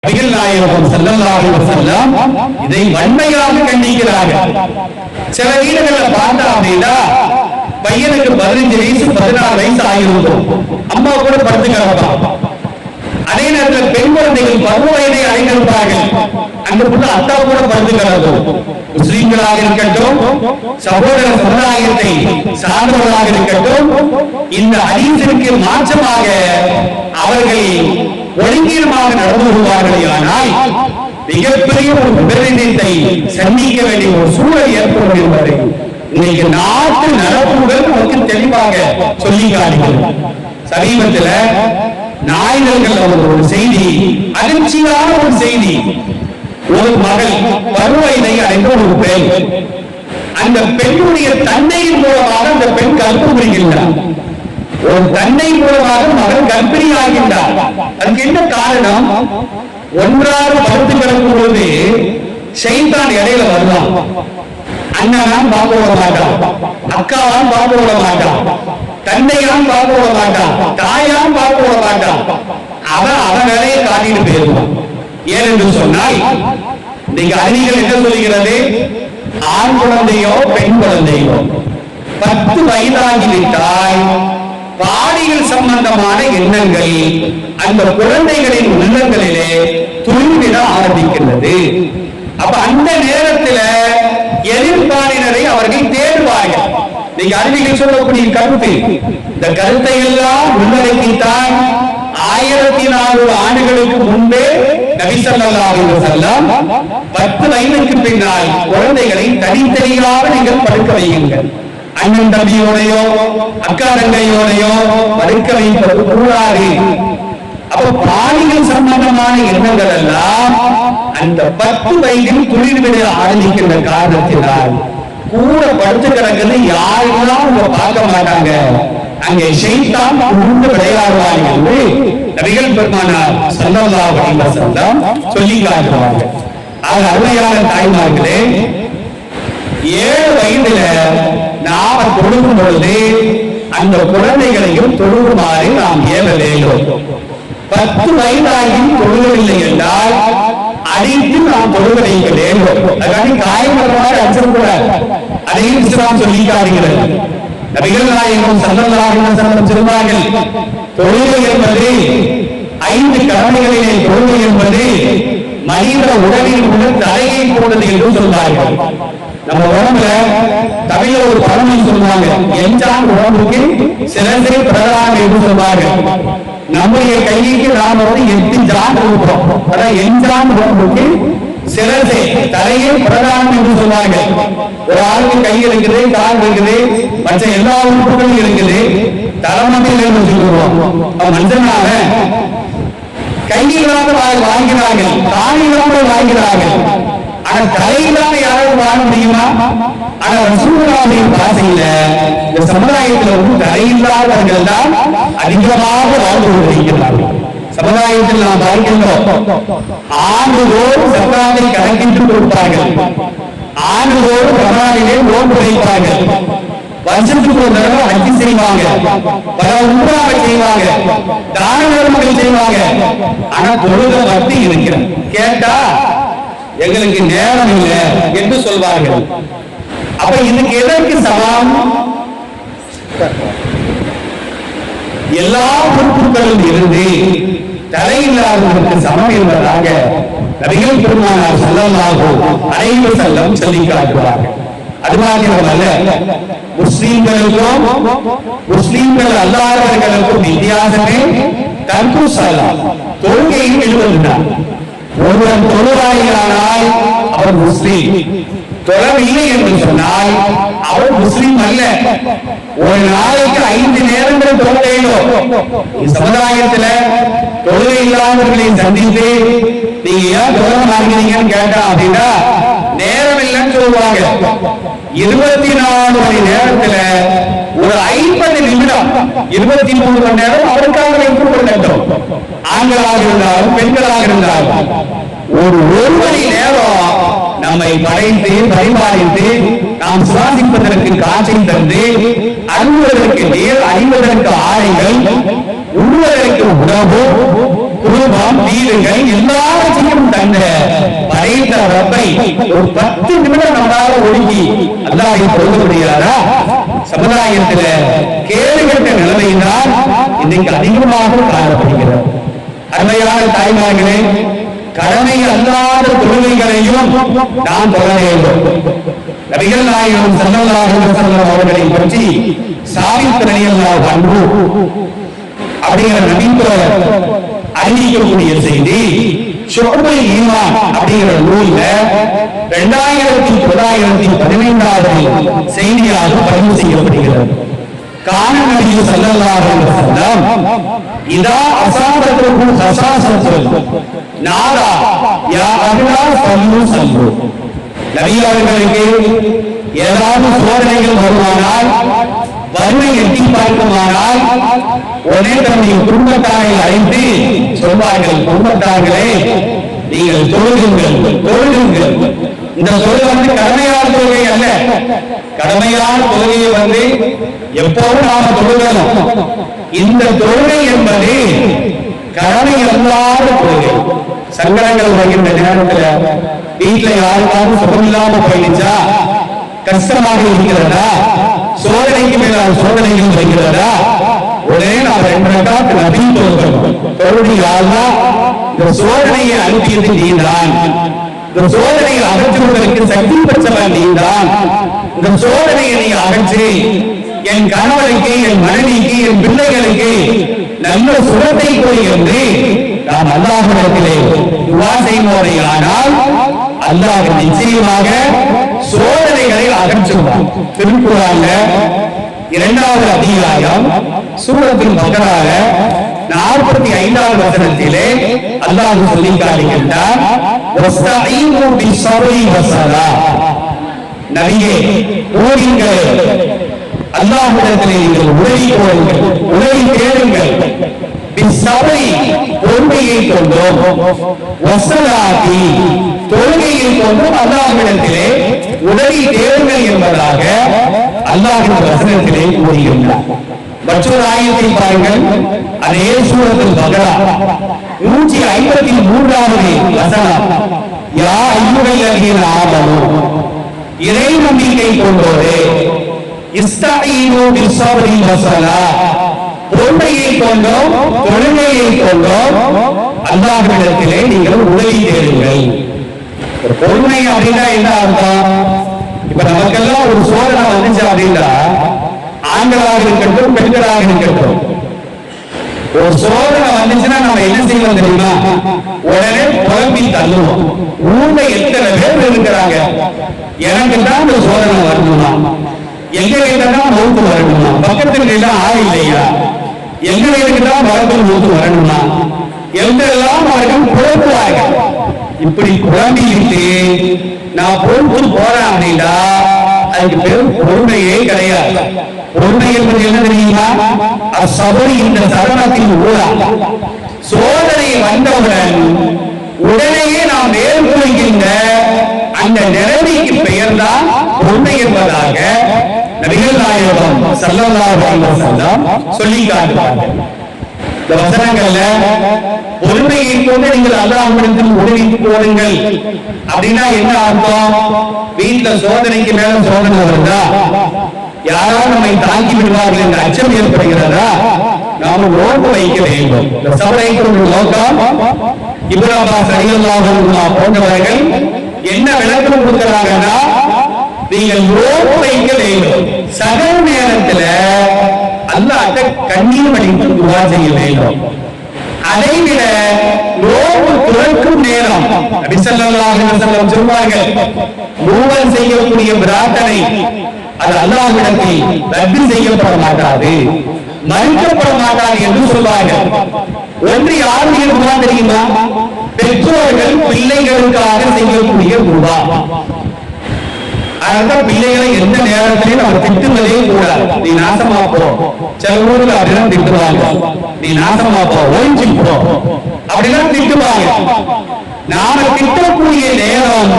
நபிகள் நாயகம் ஸல்லல்லாஹு அலைஹி வஸல்லம் இதை வன்மையாக கண்டிக்கிறார்கள். சில வீடுகளில் பார்த்தா அப்படின்னா பையனுக்கு 15 வயசு 16 வயசு ஆகியிருக்கும், அம்மா கூட படுத்து கிடப்பான். அதே நேரத்தில் பெண் குழந்தைகள் பருவ வயதை அடைந்திருப்பார்கள், அந்த பொண்ணு அத்தா கூட படுத்து கிடக்கும். முஸ்லிம்களாக இருக்கட்டும், சகோதர சமுதாயத்தை சார்ந்தவர்களாக இருக்கட்டும், இந்த ஹதீஸிற்கு மாற்றமாக அவர்கள் ஒழுங்கீனமாக நடந்து கொள்வார்கள். ஆனால் மிகப்பெரிய ஒரு விபரீதத்தை சந்திக்க வேண்டிய ஒரு சூழல் ஏற்படும் என்பதை இன்னைக்கு நாட்டு நடப்புகள் நமக்கு தெளிவாக சொல்லி காட்டுகிறது. சமீபத்தில் நாளிதழ்கள் ஒரு செய்தி, அதிர்ச்சியான ஒரு செய்தி. ஒரு மகள் பருவத்தை அடைந்த ஒரு பெண், அந்த பெண்ணுடைய தந்தையின் மூலமாக அந்த பெண் கற்புறுகின்றார். ஒரு தந்தை மூலமாக மகன் கர்ப்பிணி ஆகின்றார். அதுக்கு என்ன காரணம்? ஒன்றாக படுத்து கிடக்கும் பொழுது ஷைத்தான் இடையில வருவான். அண்ணனாம் பார்க்க விட மாட்டான், அக்காவாம் பார்க்க விட மாட்டான், தந்தையாம் பார்க்க விட மாட்டான், தாயாம் பார்க்க விட மாட்டான். அவன் வேலையை காட்டிட்டு போயிருவான். ஏனென்று சொன்னால் நீங்க அறிஞர்கள் என்ன சொல்லுகிறது? ஆண் குழந்தையோ பெண் குழந்தையோ 10 வயதாகிவிட்டால் பாலியல் சம்பந்தமான எண்ணங்கள் அந்த குழந்தைகளின் உள்ளங்களிலே துளிர்விட ஆரம்பிக்கின்றது. அப்ப அந்த நேரத்தில் எதிர்பாலினரை அவர்கள் தேடுவார்கள். நீங்க அறிவியல் சொல்லக்கூடிய கருத்து, இந்த கருத்தை எல்லாம் உள்ளடக்கித்தான் 1400 ஆண்டுகளுக்கு முன்பே நபி ஸல்லல்லாஹு அலைஹி வஸல்லம் 10 வயதுக்கு பின்னால் குழந்தைகளை தனித்தனியாக நீங்கள் படுக்க வையுங்கள். அண்ணன் தம்பியோடையோ அக்கா தங்கையோடையோ படுக்க வைப்பது கூடாது. அப்ப பாலியல் சம்பந்தமான எண்ணங்கள் எல்லாம் அந்த 10 வயதில் துளிர்விட ஆரம்பிக்கின்ற காரணத்தினால் கூட படுத்து கிடக்கிறது யாரெல்லாம் உங்க பார்க்க மாட்டாங்க, அங்கே ஷைத்தான் புகுந்து விளையாடுவாங்க என்று நபிகள் பெருமானார் ஸல்லல்லாஹு அலைஹி வஸல்லம் சொல்லி காட்டுவார்கள். ஆக அருமையான தாய்மார்களே, 7 வயதுல நாம தொழுகும் பொழுது அந்த குழந்தைகளையும் தொழுகுமாறு நாம் ஏவ வேண்டும். 10 வயதாகியும் தொழுகவில்லை என்றால் அடித்து நாம் தொழுக வைக்க வேண்டும். அதனால காயமற்றவாறு அச்சக்கூடாது. அதையும் இஸ்லாம் சொல்லி காட்டுகிறது. நபிகள் நாயகம் ஸல்லல்லாஹு அலைஹி வஸல்லம் சொல்வார்கள், தொழுகை என்பது 5 கடமைகளிலே தொழுகை என்பது மனித உடலில் உள்ள தலையை போன்றது என்று சொல்வார்கள். நம்ம உடம்புல தமிழ ஒரு பழமொழி சொல்லுவாங்க, எஞ்சான் உடம்புக்கு சிறந்தே பிரதானம் என்று சொல்வார்கள். நம்முடைய கைக்கு நாம 8 ஜான் இருக்கிறோம். அதான் எஞ்சான் உடம்புக்கு சிறந்தே தலையே பிரதானம் என்று சொல்வார்கள். ஒரு ஆளுக்கு கை இருக்குது, கால் இருக்குது, மற்ற எல்லா உறுப்புகளும் இருக்குது, தலைமையில் சொல்லுவோம். மஞ்சனால கையிலாக வாங்கினார்கள், காலிலாக வாங்கினார்கள். ஆனா தலையிலாக யாராவது வாங்க முடியுமா? ஆனா ரசூலுல்லாஹின் பாசையில இந்த சமுதாயத்தில் தலையில்லாதவர்கள் தான் அதிகமாக வாழ்ந்து கொண்டிருக்கிறார்கள். சமுதாயத்தில் நாம் பார்க்கின்றோம், ஆண்டுதோறும் சர்க்காரை கணக்கிட்டு கொடுப்பார்கள், ஆண்டுதோறும் ரமலானிலே நோன்பு வைப்பார்கள், வருஷத்துக்கு ஒரு தடவை ஹஜ் செய்வாங்க, பல உம்ராவை செய்வாங்க, தான தர்மங்கள் செய்வாங்க. ஆனா தொழுகை பத்தி இருக்கிறது கேட்டா எங்களுக்கு நேரம் இல்லை என்று சொல்வார்கள். அப்ப இதுக்கு எதற்கு சமம்? எல்லா பொறுப்புகளும் இருந்து தலையில்லாதவர்களுக்கு சமம் என்பதாக நபிகள் பெருமானார் ஸல்லல்லாஹு அலைஹி வஸல்லம் சொல்லி காட்டுவார்கள். அது மாத்திரமல்ல, முஸ்லிம்களுக்கும் முஸ்லிம்கள் அல்லாதவர்களுக்கும் வித்தியாசமே தர்க்கு ஸலாத், தொழுகையில் எழுதுகிறார். ஒருவன் தொழுவாயினால் அவர் முஸ்லிம், தொழவில்லை என்று சொன்னால் அவர் முஸ்லிம் அல்ல. ஒரு நாளைக்கு 5 நேரங்கள் தொழுகையிலும் சமுதாயத்தில் தொழுகை இல்லாதவர்களை சந்தித்து நீங்க ஏன் தொழ மாட்டீங்கன்னு கேட்டா அப்படின்னா நேரம் இல்லைன்னு சொல்லுவாங்க. 24 மணி நேரத்துல ஒரு 50 நிமிடம் 23 மணி நேரம் அவருக்காக வைத்துக் கொள்ளட்டும். ஆண்களாக இருந்தாலும் பெண்களாக இருந்தாலும் ஒரு மணி நேரம் நம்மை படைத்து பரிமாறித்து நாம் சுவாசிப்பதற்கு காற்றை தந்து அருள்வதற்கு நீர், அணிவதற்கு ஆடைகள், உண்ணுவதற்கு உணவு, குடும்பம், வீடுகள் எல்லாவற்றையும் ரப்பை ஒரு 10 நிமிடம் நம்மளால ஒதுக்கி அல்லாஹ்வை தொழுக முடியாதா? சமுதாயத்துல கேடுகட்ட நிலைமையினால் இன்னைக்கு அதிகமாக காணப்படுகிறது. அருமையான தாய்மார்களே, கடமை அல்லாத தொழுகைகளையும் நாம் தொழ வேண்டும். நபிகள் நாயகம் ஸல்லல்லாஹு அலைஹி வஸல்லம் அவர்களை பற்றி சாபித் ரலியல்லாஹு அன்ஹு அப்படிங்கிற நபித்தோழர் அறிவிக்கக்கூடிய செய்தி ஷுஅபுல் ஈமான் அப்படிங்கிற நூல்ல 2915வது செய்தியாக பதிவு செய்யப்படுகிறது. கான நபி ஸல்லல்லாஹு அலைஹி வஸல்லம் இதா அஸாபத்துஹு ஹஸாஸத்துன் நாதா யா அஹ்லா ஸல்லு நபி அவர்களுக்கு ஏதாவது சோதனைகள் வருமானால், வறுமை எட்டி பார்க்குமானால் உடனே தன்னுடைய குடும்பத்தாரை அழைத்து சொல்வார்கள், குடும்பத்தார்களே நீங்கள் தொழுகுங்கள் தொழுகுங்கள். இந்த தொழுகை கடமையான தொழுகை அல்ல. கடமையான தொழுகையை எப்போதும் நாம தொழுகணும். இந்த தொழுகை என்பது கடமை அல்லாத தொழுகை. சங்கடங்கள் வருகின்ற நேரத்தில் வீட்டுல யாருக்காவது சுகம் இல்லாம போயிடுச்சா, கஷ்டமாக இருக்கிறதா, சோதனைக்கு மேல சோதனைகள் வருகிறதா, உடனே நாம் 2 ரக்காத் நஃபில் தொழுகிறோம். இந்த சோதனையை அனுப்பியது நீதான், இந்த சோதனையை அகற்றுவதற்கு சக்தி பெற்றவன் நீதான். இந்த சோதனையை நீ அகற்றி என் கணவனுக்கு, என் மனைவிக்கு, என் பிள்ளைகளுக்கு நல்ல சுகத்தை கொடு என்று நாம் அல்லாஹ்விடத்திலே துஆ செய்வோமே, ஆனால் அல்லாஹ் நிச்சயமாக சோதனைகளை அகற்றுவான். திருக்குர்ஆன்ல 2வது அத்தியாயம் சூரத்துல் பக்ரால 45வது வசனத்திலே அல்லாஹ் சொல்லி காட்டுகின்றார், வஸ்தஈனு பிஸ்ஸப்ரி வஸ்ஸலா. நபியே, ஓடுங்கள், அல்லாஹ்விடத்திலே நீங்கள் உதவி கோருங்கள், உதவி தேடுங்கள். பிஸ்ஸப்ரி பொறுமையை கொண்டும், வஸ்ஸலாத்தி தொழுகையை கொண்டும் அல்லாஹ்விடத்திலே உதவி தேடுங்கள் என்பதாக அல்லாஹ்வின் வசனத்திலே கூறுகின்றார். மற்றொரு ஆயத்தை பாருங்கள், அதே சூரத்துல் பக்ரா 153வது வசனம், யா அய்யுஹல்லதீன ஆமனூ, இறை நம்பிக்கை கொண்டோரே, இஸ்தஈனு பிஸ்ஸப்ரி வஸ்ஸலா, பொறுமையை கொண்டோம் தொழுகையை கொண்டோம் அல்லாஹ்விடத்திலே நீங்கள் உதவி தேடுங்கள். ஒரு பொறுமை அப்படின்னா என்ன அர்த்தம்? இப்ப நமக்கெல்லாம் ஒரு சோதனை வந்துச்சு அப்படின்னா, ஆண்களாக இருக்கட்டும் பெண்களாக இருக்கட்டும், ஒரு சோதனை வந்துச்சுன்னா நம்ம என்ன செய்வோம் தெரியுமா? உடனே புலம்பி தள்ளுவோம். ஊர்ல எத்தனை பேர் இருக்கிறாங்க, எனக்கு தான் இந்த சோதனை வரணுமா, எங்க வீட்டுதான் மௌத்து வரணுமா, பக்கத்துல எல்லாம் ஆள் இல்லையா, எங்க வீட்டுதான் மரத்தில் மௌத்து வரணுமா, எங்கெல்லாம் அவர்கள் குழப்புவாங்க. இப்படி குழம்பிட்டு நான் பொறுப்பு போறேன் அப்படின்னா அதுக்கு பேரும் பொறுமையே கிடையாது. பொறுமை என்பது என்ன தெரியுமா? அசபரி இந்த தருணத்தில் ஊரா சோதனை வந்தவுடன் உடனேயே நாம் மேற்கொள்கின்ற அந்த நிலைமைக்கு பெயர் தான் பொறுமை என்பதாக நபிகள் நாயகம் ஸல்லல்லாஹு அலைஹி வஸல்லம் சொல்லி காட்டுவார்கள். இந்த வசனங்கள்ல பொறுமையை கொண்டு நீங்கள் அல்லாஹ்விடத்தில் உதவி கோருங்கள் அப்படின்னா என்ன அர்த்தம்? வீட்டுல சோதனைக்கு மேல சோதனை வருதா, யாராவது நம்மை தாக்கி விடுவார்கள் என்ற அச்சம் ஏற்படுகிறதா, நாம நோக்கு வைக்க வேண்டும். இந்த சபைக்கு ஒரு நோக்கம் இப்னு அப்பாஸ் ரலியல்லாஹு அன்ஹு போன்றவர்கள் என்ன விளக்கம் கொடுக்கிறாங்கன்னா, நீங்கள் நோக்கு வைக்க வேண்டும். சகல நேரத்துல அல்லாஹ்ட்ட கண்ணீர் வடித்து துஆ செய்ய வேண்டும். அதைவிட நோக்கு துறக்கும் நேரம் நபி ஸல்லல்லாஹு அலைஹி வஸல்லம் சொல்வார்கள், மூவர் செய்யக்கூடிய பிரார்த்தனை அது அல்லாஹ்விடத்தில் ரத்து செய்யப்பட மாட்டாது, மறுக்கப்பட மாட்டாது என்று சொல்வார்கள். ஒன்று யாருடைய துஆ தெரியுமா? பெற்றோர்கள் பிள்ளைகளுக்காக செய்யக்கூடிய துஆ. அதனால பிள்ளைகளை எந்த நேரத்திலையும் நம்ம திட்டுவதே கூடாது. நீ நாசமா போ, சில ஊர்ல அப்படிலாம் திட்டுவாங்க, நீ நாசமா போ, ஓய்ஞ்சி போ அப்படிலாம் திட்டுவாங்க. நாம திட்டக்கூடிய நேரம்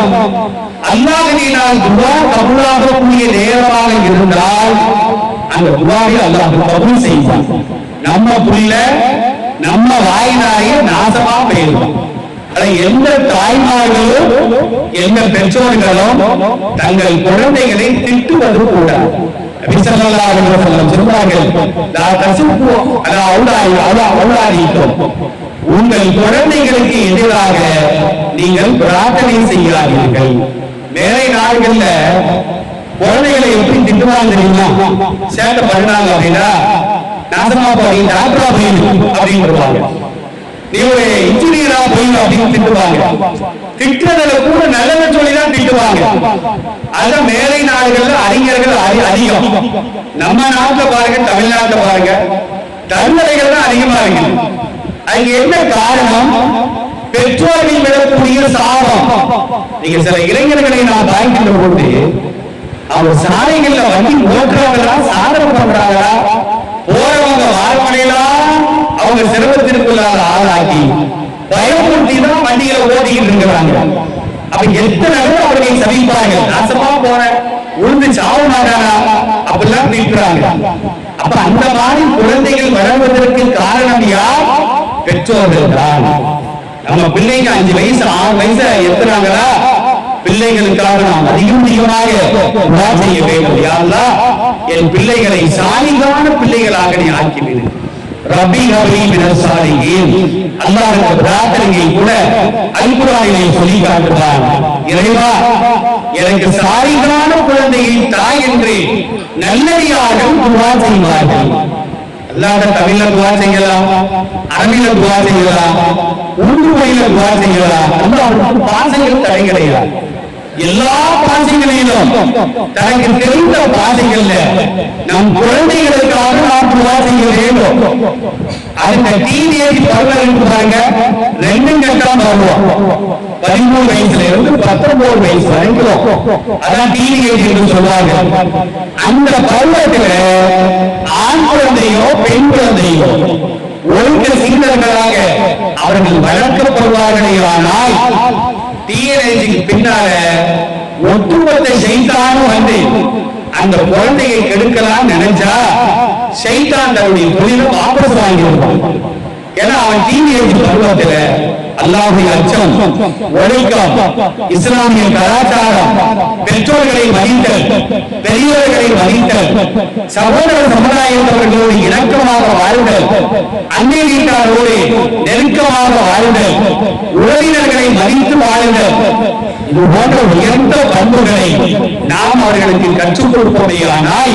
அல்லாஹ்வினால் துஆ கபூலாகக்கூடிய நேரமாக இருந்தால் அந்த துஆவை அல்லாஹ் கபூல் செய்வான். நம்ம புள்ள நம்ம வாயினாலே நாசமா போயிடுவான். எந்த தாய்மார்களும் எந்த பெற்றோர்களும் தங்கள் குழந்தைகளை திட்டுவது கூடாது. உங்கள் குழந்தைகளுக்கு எதிராக நீங்கள் பிரார்த்தனை செய்யாதீர்கள். வேலை நாடுகள்ல குழந்தைகளை எப்படி திட்டுவாங்க தெரியுமா? சேட்டை பண்ணாங்க அப்படின்னா நாசமா போய் டாக்டரா போயிடும் அப்படின்னு சொல்லுவாங்க. நீ ஒரு இன்ஜினியரா போயிடும் அப்படின்னு திட்டுவாங்க. திட்டுறதுல கூட நல்லதை சொல்லிதான் திட்டுவாங்க. அதான் மேலை நாடுகள்ல அறிஞர்கள் அதிகம். நம்ம நாட்டுல பாருங்க, தமிழ்நாட்டுல பாருங்க, தன்முறைகள் தான் அதிகமா இருக்கு. அதுக்கு என்ன காரணம்? பெற்றோர்கள் விடக்கூடிய சாபம். நீங்க சில இளைஞர்களை நான் பார்க்கின்ற பொழுது அவங்க சாலைகள்ல வண்டி ஓட்டுறவங்களா சாதனம் பண்றாங்களா, போறவங்க வாழ்வனையெல்லாம் அவங்க சிரமத்திற்குள்ளாக ஆளாக்கி பயமுறுத்தி தான் வண்டிகளை ஓட்டிக்கிட்டு இருக்கிறாங்க. அப்ப எத்தனை பேர் அவர்களை சபிப்பாங்க, நாசமா போற உழுந்து சாவு மாட்டானா அப்படிலாம் திட்டுறாங்க. அப்ப அந்த மாதிரி குழந்தைகள் வளர்வதற்கு காரணம் யார்? பெற்றோர்கள் தான். நம்ம பிள்ளைங்க 5 வயசு 6 வயசு எத்துறாங்களா, பிள்ளைகளுக்காக நாம் அதிகமாக செய்ய வேண்டும். யா அல்லாஹ், என் பிள்ளைகளை சாலிகான பிள்ளைகளாக நீ ஆக்கிவிடு. ரப்பி ஹப்லி மினஸ் சாலிஹீன். அல்லாஹ்வுடைய பிரார்த்தனையை கூட அல் குர்ஆனிலே சொல்லி காட்டுகிறார். இறைவா, எனக்கு சாலிகான குழந்தையை தாய் என்று நல்லடியார்கள் துஆ செய்வார்கள். அல்லாஹ்ட தமிழ்ல துஆ செய்யலாம், அரபில துஆ செய்யலாம், உருது மொழியில துஆ செய்யலாம். அல்லாஹ்வுக்கு பாசைகள் தடை கிடையாது. எல்லா பாசைகளிலும் தனக்கு தெரிந்த பாசைகள்ல நம் குழந்தைகளுக்காக நாம் துஆ செய்ய வேண்டும். அந்த டீனேஜ் பருவம் இருக்கிறாங்க, 2 கட்டம் வருவோம். 13 வயசுல இருந்து 19 வயசு வரைக்கும் அதான் டீனேஜ் என்று சொல்லுவாங்க. அந்த பருவத்துல ஆண் குழந்தையோ பெண் குழந்தையோ ஒழுக்க சீடர்களாக அவர்கள் வளர்க்கப்படுவார்களே. ஆனால் டீனேஜுக்கு பின்னால ஒட்டுமொத்த ஷைத்தானும் வந்து அந்த குழந்தையை கெடுக்கலாம் நினைச்சா ஷைத்தான் தன்னுடைய தொழிலை வாபஸ் வாங்கிடுவான். ஏன்னா அவன் டீனேஜ் பருவத்துல அல்லாஹ்வுடைய அச்சம், ஒழுக்கம், இஸ்லாமிய கலாச்சாரம், பெற்றோர்களை மதித்தல், பெரியவர்களை மதித்தல், சகோதர சமுதாயத்தவர்களோடு இணக்கமாக வாழ்தல், அண்டை வீட்டாரோடு நெருக்கமாக வாழ்தல், உறவினர்களை மதித்து வாழ்தல், இது போன்ற உயர்ந்த பண்புகளை நாம் அவர்களுக்கு கற்றுக் கொடுப்போமேயானால்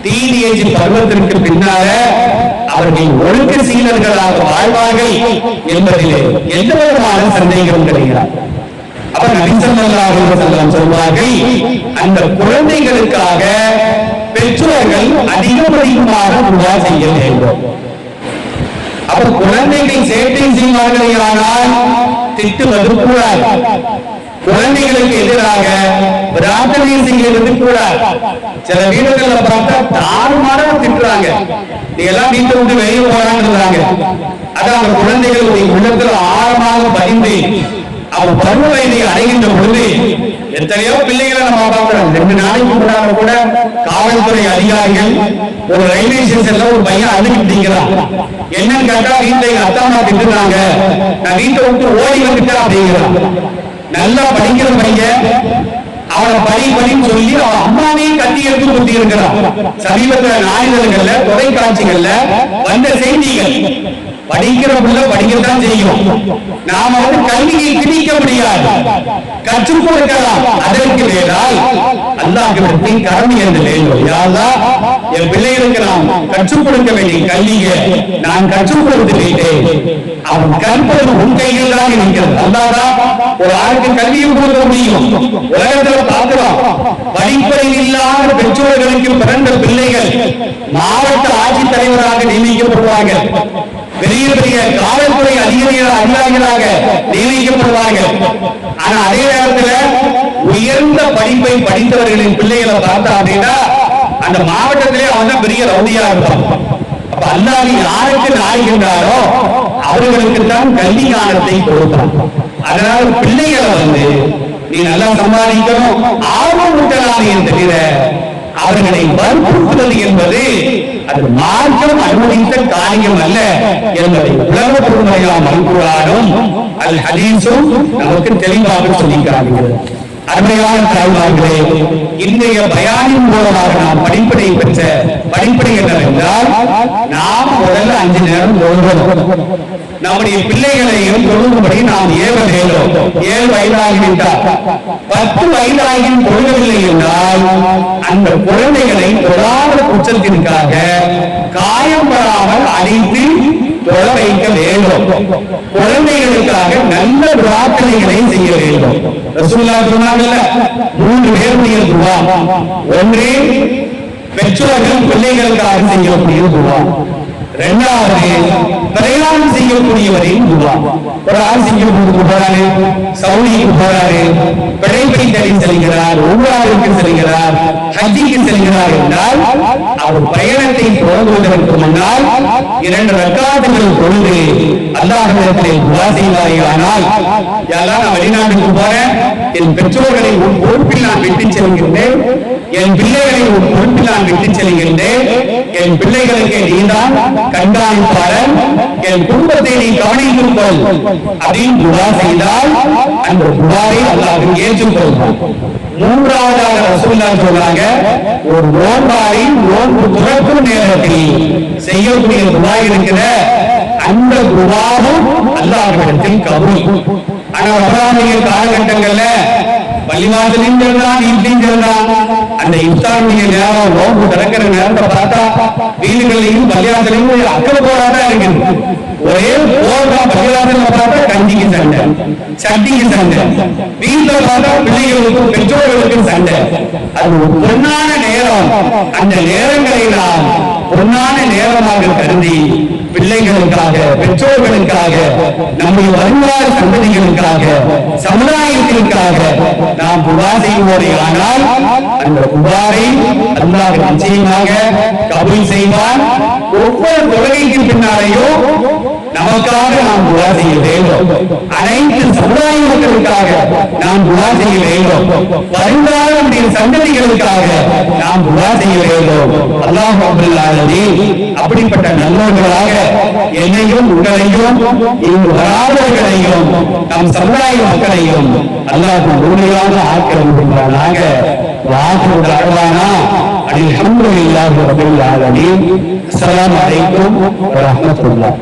டீனேஜ் பருவத்திற்கு பின்னால அவர்கள் ஒழுக்க சீலர்களாக வாழ்வார்கள் என்பதிலே எந்த விதமான சந்தேகம் கிடையாது. அப்ப நபி ஸல்லல்லாஹு அலைஹி வஸல்லம் சொல்வார்கள், அந்த குழந்தைகளுக்காக பெற்றோர்கள் அதிகமாக துஆ செய்ய வேண்டும். அப்ப குழந்தைகள் சேட்டை செய்வார்களேயானால் திட்டுவது கூடாது. குழந்தைகளுக்கு எதிராக பிரார்த்தனை செய்வது கூடாது. சில வீடுகள்ல பார்த்தா தாறுமாறா திட்டுறாங்க, நீ எல்லாம் வீட்டை விட்டு வெளியே போறாங்க. அதான் அந்த குழந்தைகளுடைய உள்ளத்துல ஆழமாக பதிந்து அவன் பருவ வயதை அடைகின்ற பொழுது எத்தனையோ பிள்ளைகளை நம்ம பார்க்கிறோம். 2 நாளைக்கு முன்னாடி கூட காவல்துறை அதிகாரிகள் ஒரு ரயில்வே ஸ்டேஷன்ல ஒரு பையன் அழுகிட்டான். என்னன்னு கேட்டா வீட்டை அத்தா அம்மா திட்டுறாங்க, நான் வீட்டை விட்டு ஓடி வந்துட்டேன் அப்படிங்கிறான். நல்லா படிக்கிற பையன், அவனை படின்னு சொல்லி அவன் அம்மாவையும் கட்டி எடுத்து குத்தி இருக்கிறான். சமீபத்தில் நாளிதழ்கள்ல தொலைக்காட்சிகள்ல வந்த செய்திகள். படிக்கிற பிள்ளை படிக்கத்தான் செய்யும். நாம கல்வியை திணிக்க முடியாது, கற்றுக் கொடுக்கலாம். அதற்கு வேறால் அல்லாஹ்விடத்தில் கடமை என்று வேண்டும். யா அல்லாஹ், என் பிள்ளைகளுக்கு நாம் கற்றுக் கொடுக்க வேண்டிய கல்வியை நான் கற்றுக் கொடுத்து விட்டேன். அவன் கற்பது உன் கையில் தான் இருக்கிறது. அல்லாஹ் ஒரு ஆளுக்கு கல்வியை கொடுக்க முடியும். உலகத்துல பார்க்கிறோம், படிப்பறிவு இல்லாத பெற்றோர்களுக்கு பிறந்த பிள்ளைகள் மாவட்ட ஆட்சித்தலைவராக நியமிக்கப்படுவாங்க, பெரிய பெரிய காவல்துறை அதிகாரிகளாக நியமிக்கப்படுவாங்க. ஆனா அதே நேரத்தில் உயர்ந்த படிப்பை படித்தவர்களின் பிள்ளைகளை பார்த்தா அப்படின்னா அந்த மாவட்டத்திலே அவன் பெரிய ரவுடியா இருப்பான். அப்ப அல்லாஹ் யாருக்கு நாடுகின்றாரோ அவர்களுக்கு தான் கல்வி ஞானத்தை கொடுப்பான். அதனால பிள்ளைகளை நீ நல்லா சம்பாதிக்கணும் ஆர்வம் ஊட்டலாமே தவிர அவர்களை வற்புறுத்துவது என்பது அது மார்க்கம் அனுமதித்த காரியம் அல்ல என்பதை உலக பொதுமையாம் அல்குரானும் அல் ஹதீஸும் நமக்கு தெளிவாக சொல்லிக்கிறார்கள். அருமையான தாய்மார்களே, இன்றைய பயானின் மூலமாக நாம் படிப்படை பெற்ற படிப்படை என்னவென்றால், நாம் முதல்ல 5 நேரம் தொழுகிறோம். நம்முடைய பிள்ளைகளையும் தொழுகும்படி நாம் ஏவ வேண்டும். 7 வயதாகிவிட்டால் 10 வயதாகியும் தொழுகவில்லை என்றால் அந்த குழந்தைகளை தொழாத குற்றத்திற்காக காயம் பெறாமல் அழைத்து தொழ வைக்க வேண்டும். குழந்தைகளுக்காக நல்ல பிரார்த்தனைகளை செய்ய வேண்டும். ரசூலுல்லாஹ் சொன்னாங்கல்ல, 3 பேருடைய துஆ. ஒன்று பெற்றோர்கள் பிள்ளைகளுக்காக செய்யக்கூடிய துஆ. 2வது பிரயாணம் செய்யக்கூடியவரின் துஆ. ஒரு ஆள் சிங்கப்பூருக்கு போறாரு, சவுதிக்கு போறாரு, பிழைப்பை செல்கிறார், உம்ராவுக்கு செல்கிறார், ஹஜ்ஜிக்கு செல்கிறார் என்றால் அவர் பயணத்தை தொடங்குவதற்கு முன்னால் 2 ரக்காத்துகள் தொழுது அல்லாஹ்விடத்திலே துஆ செய்வார்கள். யாரெல்லாம் நான் வெளிநாட்டுக்கு போறேன், என் பெற்றோர்களை உன் பொறுப்பில் நான் விட்டு செல்கின்றேன், என் பிள்ளைகளை உன் பொறுப்பில் நான் விட்டு செல்கின்றேன், என் பிள்ளைகளுக்கு நீதான் கண்காணிப்பாளர், என் குடும்பத்தை நீ கவனித்துக் கொள் அப்படின்னு துஆ செய்தால் அந்த துஆவை அல்லாஹ் ஏற்றுக்கொள்வான். 3வதாக ரசூலுல்லாஹ் சொல்றாங்க, ஒரு நோன்பாரி நோன்பு துறக்கும் நேரத்தில் செய்யக்கூடிய துஆ இருக்கிற அந்த துஆவும் அல்லாஹ்விடத்தில் கபூல். ஆனா வராமைய காலகட்டங்கள்ல பள்ளிவாசலையும் சொல்றான், வீட்லையும் சொல்றான். அந்த இஃப்தாருடைய நேரம், நோன்பு திறக்கிற நேரத்தை பார்த்தா வீடுகளையும் பள்ளிவாசலையும் அக்கறை போராதான் இருக்குது. ஒரே போராட்டம். பள்ளிவாசல பார்த்தா கஞ்சிக்கு சண்டை, சட்டிக்கு சண்டை, வீட்டுல பார்த்தா பிள்ளைகளுக்கும் பெற்றோர்களுக்கும் சண்டை. அது ஒரு பொன்னான நேரம். அந்த நேரங்களை நாம் பொன்னான நேரமாக கருதி பிள்ளைகளுக்காக, பெற்றோர்களுக்காக, நம்முடைய வருங்கால சந்ததிகளுக்காக, சமுதாயத்திற்காக நாம் துஆ செய்வோரே ஆனால் அந்த துஆவை அல்லாஹ் நிச்சயமாக கபூல் செய்வான். ஒவ்வொரு தொழுகைக்கு பின்னாலேயும் நமக்காக நாம் துஆ செய்ய வேண்டும். அனைத்து சமுதாய மக்களுக்காக நாம் துஆ செய்ய வேண்டும். வருங்கால சந்ததிகளுக்காக நாம் துஆ செய்ய வேண்டும். அல்லாஹ் ரப்பல் ஆலமீன் அப்படிப்பட்ட நல்லவர்களாக என்னையும் உங்களையும் இங்கு வராதவர்களையும் நம் சமுதாய மக்களையும் அல்லாஹ் முழுமையாக ஆக்கிரமிக்கின்றானாக. வாக்கு தஅவானா அல்ஹம்துலில்லாஹி ரப்பில் ஆலமீன். அஸ்ஸலாமு அலைக்கும் வ ரஹ்மத்துல்லாஹ்.